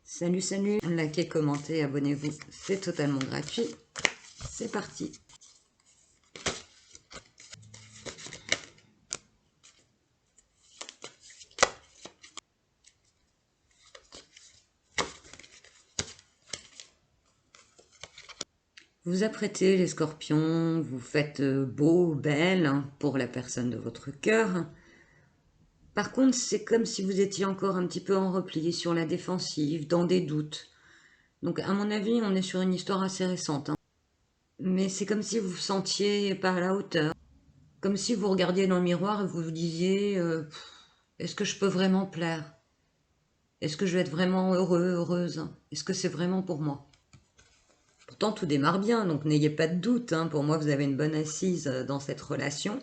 Salut, salut, likez, commentez, abonnez-vous, c'est totalement gratuit. C'est parti. Vous apprêtez les scorpions, vous faites beau, belle pour la personne de votre cœur. Par contre, c'est comme si vous étiez encore un petit peu en repli, sur la défensive, dans des doutes. Donc à mon avis, on est sur une histoire assez récente. Mais c'est comme si vous vous sentiez pas à la hauteur. Comme si vous regardiez dans le miroir et vous vous disiez est-ce que je peux vraiment plaire? Est-ce que je vais être vraiment heureux, heureuse? Est-ce que c'est vraiment pour moi? Pourtant, tout démarre bien, donc n'ayez pas de doute. Pour moi, vous avez une bonne assise dans cette relation.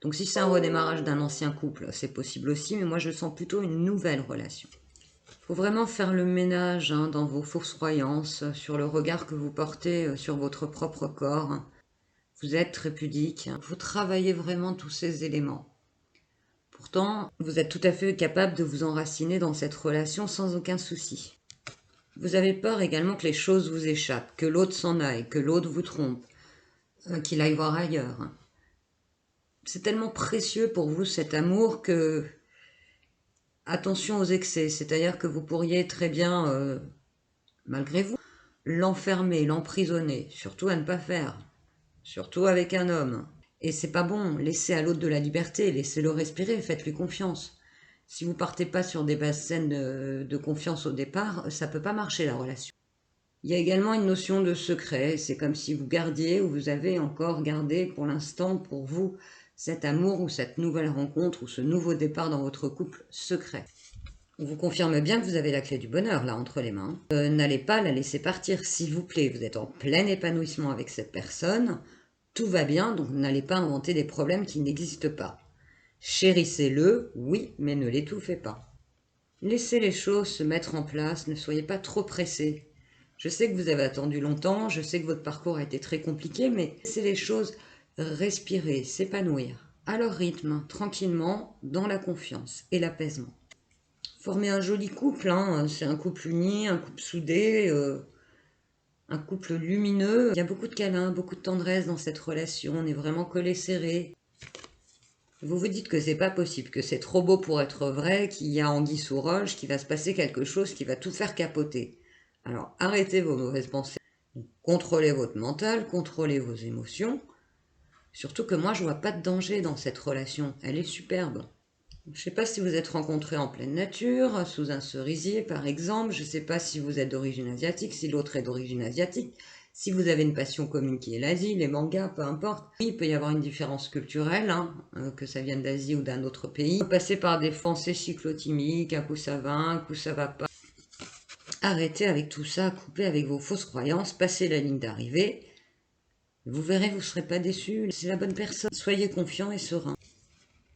Donc si c'est un redémarrage d'un ancien couple, c'est possible aussi, mais moi je sens plutôt une nouvelle relation. Il faut vraiment faire le ménage dans vos fausses croyances, sur le regard que vous portez sur votre propre corps. Vous êtes très pudique, vous travaillez vraiment tous ces éléments. Pourtant, vous êtes tout à fait capable de vous enraciner dans cette relation sans aucun souci. Vous avez peur également que les choses vous échappent, que l'autre s'en aille, que l'autre vous trompe, qu'il aille voir ailleurs. C'est tellement précieux pour vous cet amour que... Attention aux excès, c'est-à-dire que vous pourriez très bien, malgré vous, l'enfermer, l'emprisonner, surtout à ne pas faire, surtout avec un homme. Et c'est pas bon, laissez à l'autre de la liberté, laissez-le respirer, faites-lui confiance. Si vous partez pas sur des bases saines de confiance au départ, ça peut pas marcher la relation. Il y a également une notion de secret, c'est comme si vous gardiez ou vous avez encore gardé pour l'instant pour vous cet amour ou cette nouvelle rencontre ou ce nouveau départ dans votre couple secret. On vous confirme bien que vous avez la clé du bonheur là entre les mains. N'allez pas la laisser partir s'il vous plaît, vous êtes en plein épanouissement avec cette personne, tout va bien, donc n'allez pas inventer des problèmes qui n'existent pas. Chérissez-le, oui, mais ne l'étouffez pas. Laissez les choses se mettre en place, ne soyez pas trop pressés. Je sais que vous avez attendu longtemps, je sais que votre parcours a été très compliqué, mais laissez les choses respirer, s'épanouir, à leur rythme, tranquillement, dans la confiance et l'apaisement. Former un joli couple, c'est un couple uni, un couple soudé, un couple lumineux. Il y a beaucoup de câlins, beaucoup de tendresse dans cette relation, on est vraiment collés serrés. Vous vous dites que c'est pas possible, que c'est trop beau pour être vrai, qu'il y a anguille sous roche, qu'il va se passer quelque chose qui va tout faire capoter. Alors arrêtez vos mauvaises pensées, contrôlez votre mental, contrôlez vos émotions. Surtout que moi je vois pas de danger dans cette relation, elle est superbe. Je ne sais pas si vous êtes rencontrés en pleine nature, sous un cerisier par exemple, je ne sais pas si vous êtes d'origine asiatique, si l'autre est d'origine asiatique, si vous avez une passion commune qui est l'Asie, les mangas, peu importe. Oui, il peut y avoir une différence culturelle, que ça vienne d'Asie ou d'un autre pays. Passer par des pensées cyclotimiques, un coup ça va, un coup ça va pas. Arrêtez avec tout ça, coupez avec vos fausses croyances, passez la ligne d'arrivée. Vous verrez, vous ne serez pas déçus, c'est la bonne personne. Soyez confiants et sereins.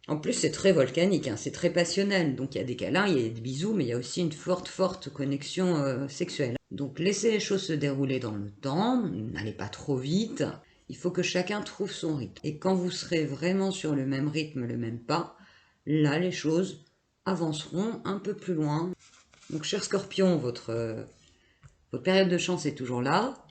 En plus, c'est très volcanique, c'est très passionnel. Donc il y a des câlins, il y a des bisous, mais il y a aussi une forte connexion sexuelle. Donc laissez les choses se dérouler dans le temps, n'allez pas trop vite. Il faut que chacun trouve son rythme. Et quand vous serez vraiment sur le même rythme, le même pas, là les choses avanceront un peu plus loin. Donc cher Scorpion, votre période de chance est toujours là.